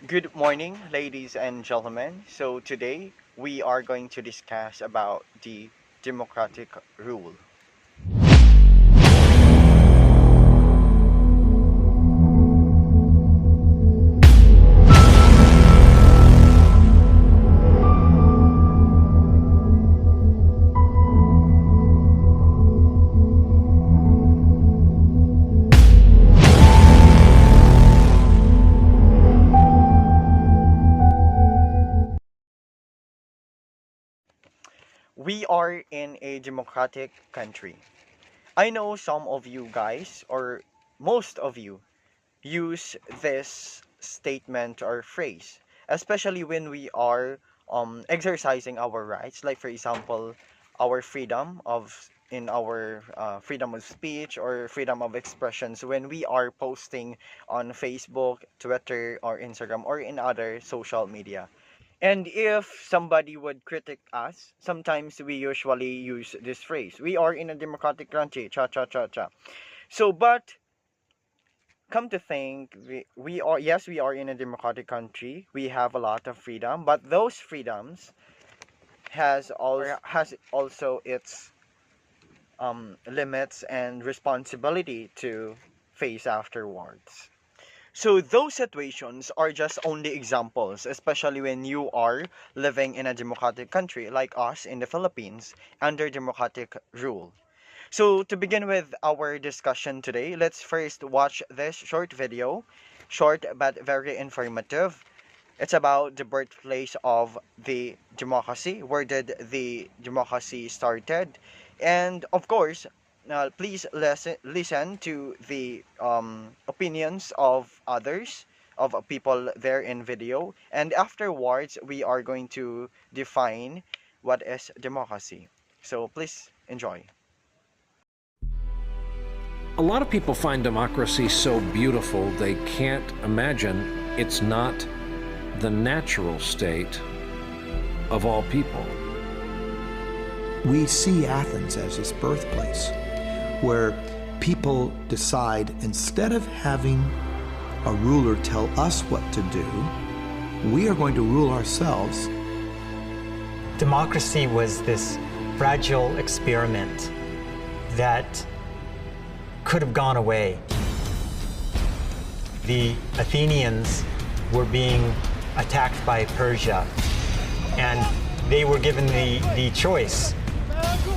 Good morning, ladies and gentlemen. So today we are going to discuss about the democratic rule. We are in a democratic country. I know some of you guys, or most of you, use this statement or phrase, especially when we are exercising our rights, like for example, our freedom of in our freedom of speech or freedom of expressions when we are posting on Facebook, Twitter, or Instagram, or in other social media. And if somebody would critic us, sometimes we usually use this phrase. We are in a democratic country, cha cha cha cha. So, but come to think, we are, yes, we are in a democratic country. We have a lot of freedom, but those freedoms has also its limits and responsibility to face afterwards. So those situations are just only examples, especially when you are living in a democratic country like us in the Philippines under democratic rule. So to begin with our discussion today, let's first watch this short video, short but very informative. It's about the birthplace of the democracy. Where did the democracy started? And of course, please listen to the opinions of others, of people there in video. And afterwards, we are going to define what is democracy. So please enjoy. A lot of people find democracy so beautiful they can't imagine it's not the natural state of all people. We see Athens as its birthplace, where people decide instead of having a ruler tell us what to do, we are going to rule ourselves. Democracy was this fragile experiment that could have gone away. The Athenians were being attacked by Persia, and they were given the choice.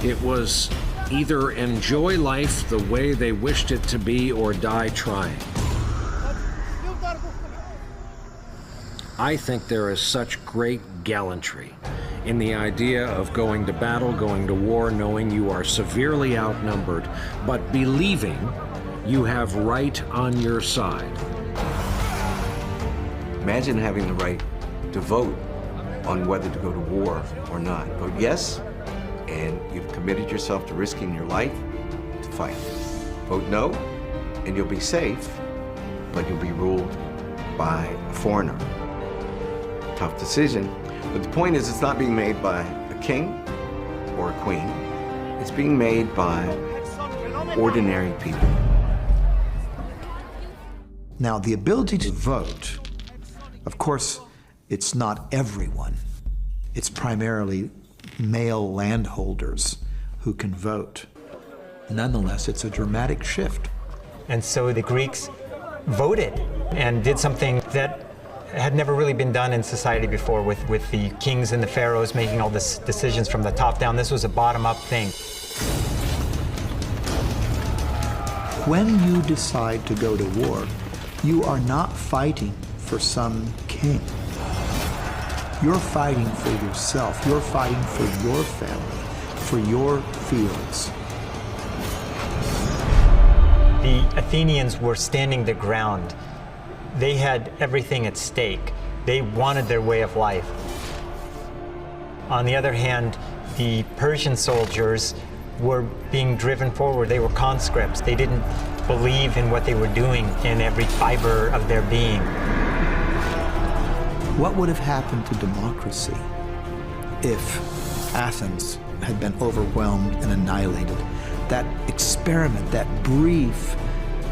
It was either enjoy life the way they wished it to be or die trying. I think there is such great gallantry in the idea of going to battle, going to war, knowing you are severely outnumbered, but believing you have right on your side. Imagine having the right to vote on whether to go to war or not. Vote yes, and you've committed yourself to risking your life to fight. Vote no, and you'll be safe, but you'll be ruled by a foreigner. Tough decision, but the point is it's not being made by a king or a queen. It's being made by ordinary people. Now, the ability to vote, of course, it's not everyone. It's primarily male landholders who can vote. Nonetheless, it's a dramatic shift. And so the Greeks voted and did something that had never really been done in society before, with the kings and the pharaohs making all these decisions from the top down. This was a bottom-up thing. When you decide to go to war, you are not fighting for some king. You're fighting for yourself. You're fighting for your family, for your fields. The Athenians were standing their ground. They had everything at stake. They wanted their way of life. On the other hand, the Persian soldiers were being driven forward. They were conscripts. They didn't believe in what they were doing in every fiber of their being. What would have happened to democracy if Athens had been overwhelmed and annihilated? That experiment, that brief,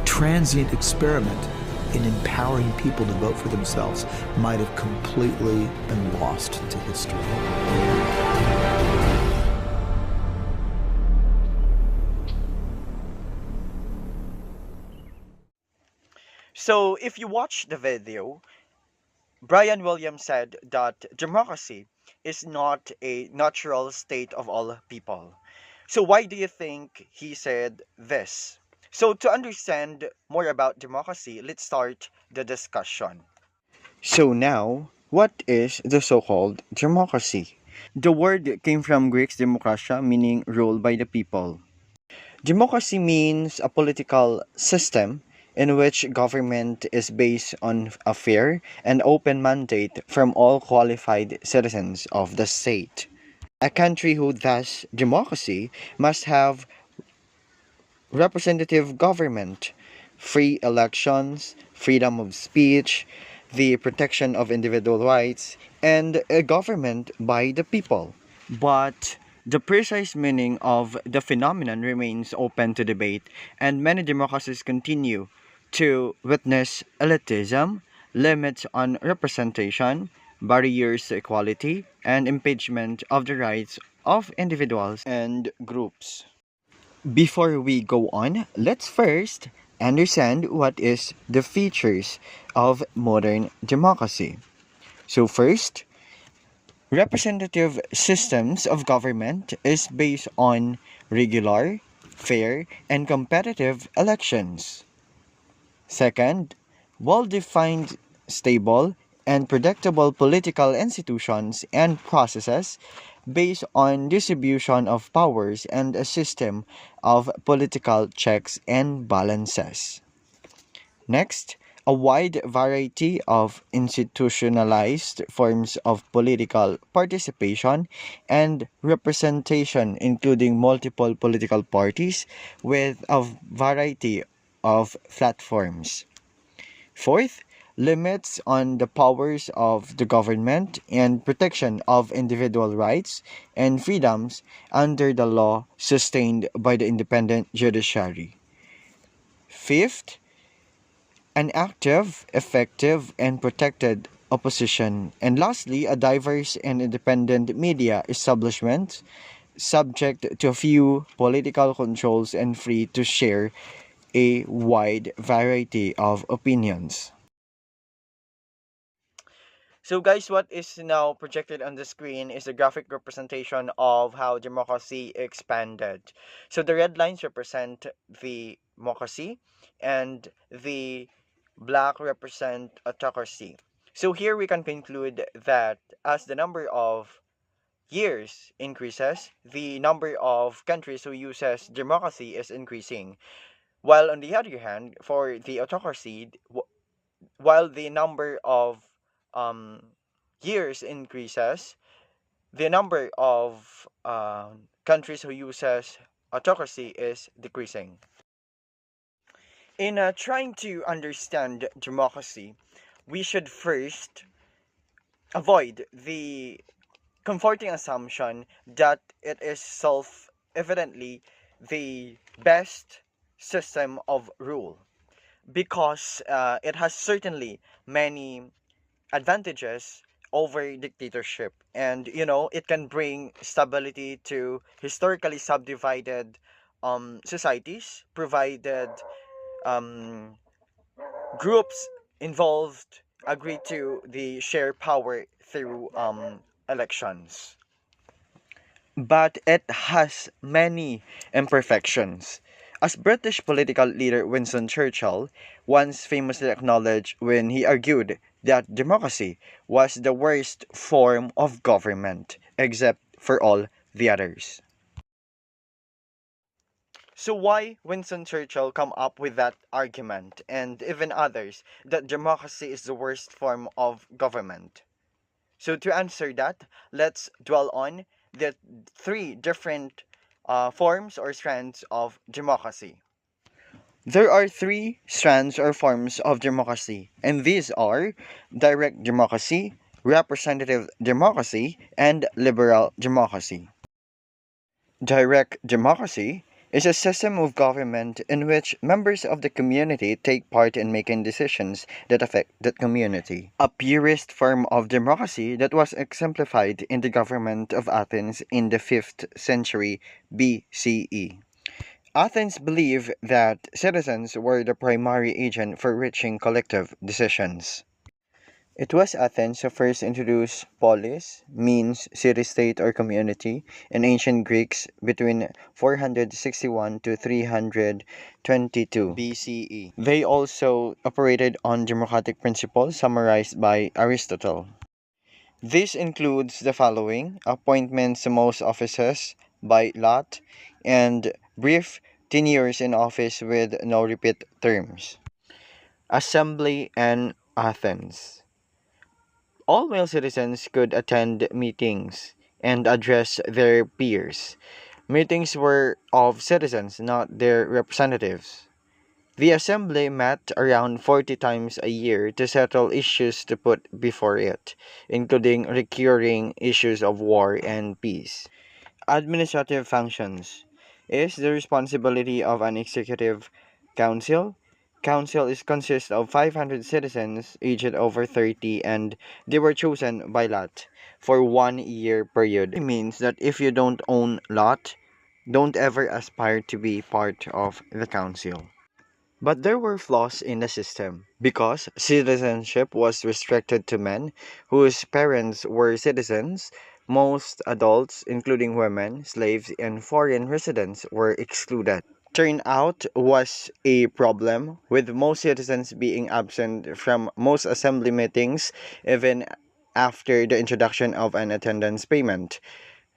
transient experiment, in empowering people to vote for themselves might have completely been lost to history. So, if you watch the video, Brian Williams said that democracy is not a natural state of all people. So, why do you think he said this? So, to understand more about democracy, let's start the discussion. So, now, what is the so called democracy? The word came from Greek demokratia, meaning rule by the people. Democracy means a political system in which government is based on a fair and open mandate from all qualified citizens of the state. A country who has democracy must have representative government, free elections, freedom of speech, the protection of individual rights, and a government by the people. But the precise meaning of the phenomenon remains open to debate, and many democracies continue to witness elitism, limits on representation, barriers to equality, and impingement of the rights of individuals and groups. Before we go on, let's first understand what is the features of modern democracy. So first, representative systems of government is based on regular, fair, and competitive elections. Second, well-defined, stable, and predictable political institutions and processes based on distribution of powers and a system of political checks and balances. Next, a wide variety of institutionalized forms of political participation and representation, including multiple political parties with a variety of platforms. Fourth, limits on the powers of the government and protection of individual rights and freedoms under the law sustained by the independent judiciary. Fifth, an active, effective, and protected opposition. And lastly, a diverse and independent media establishment subject to few political controls and free to share a wide variety of opinions. So guys, what is now projected on the screen is a graphic representation of how democracy expanded. So the red lines represent the democracy and the black represent autocracy. So here we can conclude that as the number of years increases, the number of countries who uses democracy is increasing. While on the other hand, for the autocracy, while the number of um, years increases, the number of countries who uses autocracy is decreasing. In trying to understand democracy, we should first avoid the comforting assumption that it is self-evidently the best system of rule, because it has certainly many advantages over dictatorship, and it can bring stability to historically subdivided societies, provided um, groups involved agree to the share power through elections. But it has many imperfections. As British political leader Winston Churchill once famously acknowledged when he argued that democracy was the worst form of government, except for all the others. So why Winston Churchill come up with that argument, and even others, that democracy is the worst form of government? So to answer that, let's dwell on the three different forms or strands of democracy. There are three strands or forms of democracy, and these are direct democracy, representative democracy, and liberal democracy. Direct democracy is a system of government in which members of the community take part in making decisions that affect that community. A purist form of democracy that was exemplified in the government of Athens in the 5th century BCE. Athens believed that citizens were the primary agent for reaching collective decisions. It was Athens who first introduced polis, means city-state or community, in ancient Greeks between 461 to 322 BCE. They also operated on democratic principles summarized by Aristotle. This includes the following: appointments to most offices by lot, and brief tenures in office with no repeat terms. Assembly and Athens. All male citizens could attend meetings and address their peers. Meetings were of citizens, not their representatives. The assembly met around 40 times a year to settle issues to put before it, including recurring issues of war and peace. Administrative functions is the responsibility of an executive council. Council is consists of 500 citizens aged over 30, and they were chosen by lot for 1 year period. It means that if you don't own lot, don't ever aspire to be part of the council. But there were flaws in the system because citizenship was restricted to men whose parents were citizens. Most adults, including women, slaves, and foreign residents, were excluded. Turnout was a problem, with most citizens being absent from most assembly meetings even after the introduction of an attendance payment.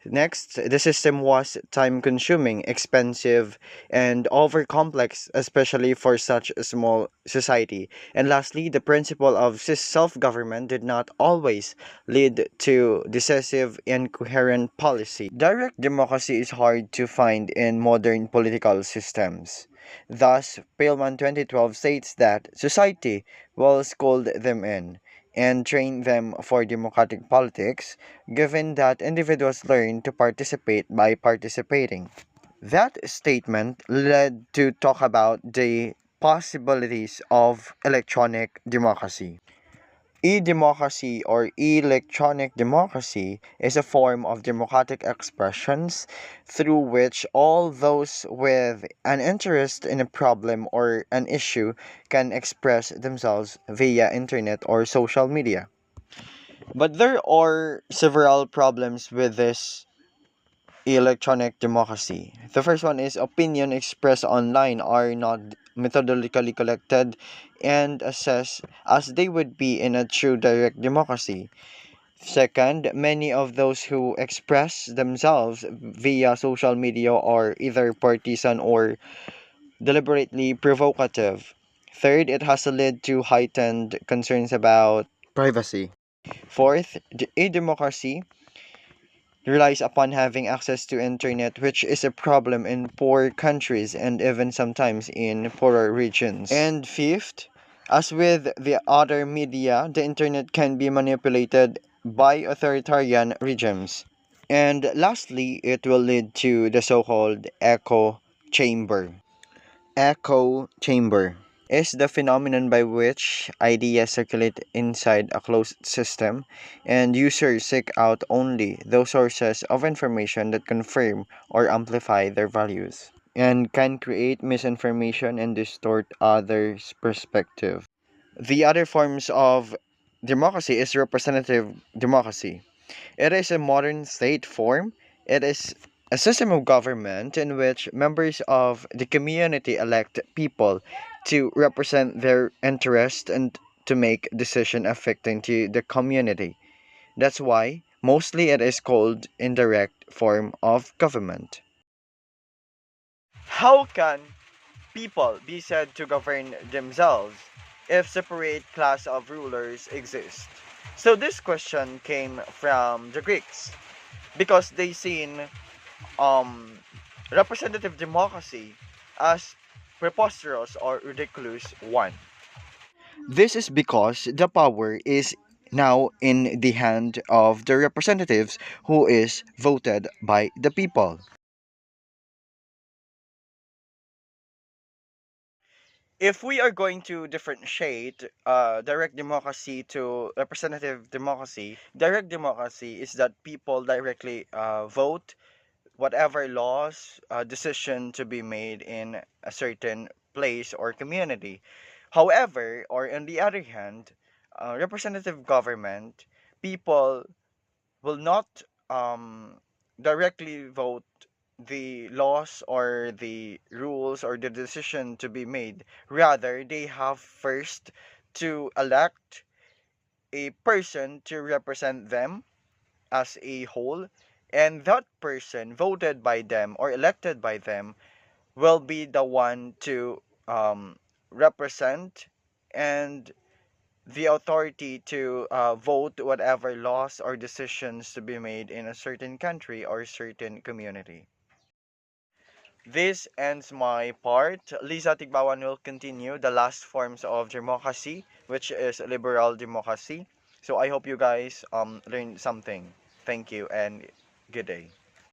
Next, the system was time consuming, expensive, and over complex, especially for such a small society. And lastly, the principle of self government did not always lead to decisive and coherent policy. Direct democracy is hard to find in modern political systems. Thus, Paleman 2012 states that society will school them in and train them for democratic politics, given that individuals learn to participate by participating. That statement led to talk about the possibilities of electronic democracy. E-democracy or electronic democracy is a form of democratic expressions through which all those with an interest in a problem or an issue can express themselves via internet or social media. But there are several problems with this electronic democracy. The first one is opinion expressed online are not methodologically collected and assessed as they would be in a true direct democracy. Second, many of those who express themselves via social media are either partisan or deliberately provocative. Third, it has led to heightened concerns about privacy. Fourth, a democracy relies upon having access to internet, which is a problem in poor countries and even sometimes in poorer regions. And fifth, as with the other media, the internet can be manipulated by authoritarian regimes. And lastly, it will lead to the so-called echo chamber. Echo chamber is the phenomenon by which ideas circulate inside a closed system, and users seek out only those sources of information that confirm or amplify their values, and can create misinformation and distort others' perspective. The other forms of democracy is representative democracy. It is a modern state form. It is a system of government in which members of the community elect people to represent their interest and to make decisions affecting to the community. That's why mostly it is called indirect form of government. How can people be said to govern themselves if separate class of rulers exist? So this question came from the Greeks because they seen um, representative democracy as preposterous or ridiculous one. This is because the power is now in the hand of the representatives who is voted by the people. If we are going to differentiate direct democracy to representative democracy, direct democracy is that people directly vote whatever laws, decision to be made in a certain place or community. However, or on the other hand, representative government, people will not directly vote the laws or the rules or the decision to be made. Rather, they have first to elect a person to represent them as a whole, and that person voted by them or elected by them will be the one to represent and the authority to vote whatever laws or decisions to be made in a certain country or certain community. This ends my part. Lisa Tigbawan will continue the last forms of democracy, which is liberal democracy. So I hope you guys learned something. Thank you and good day.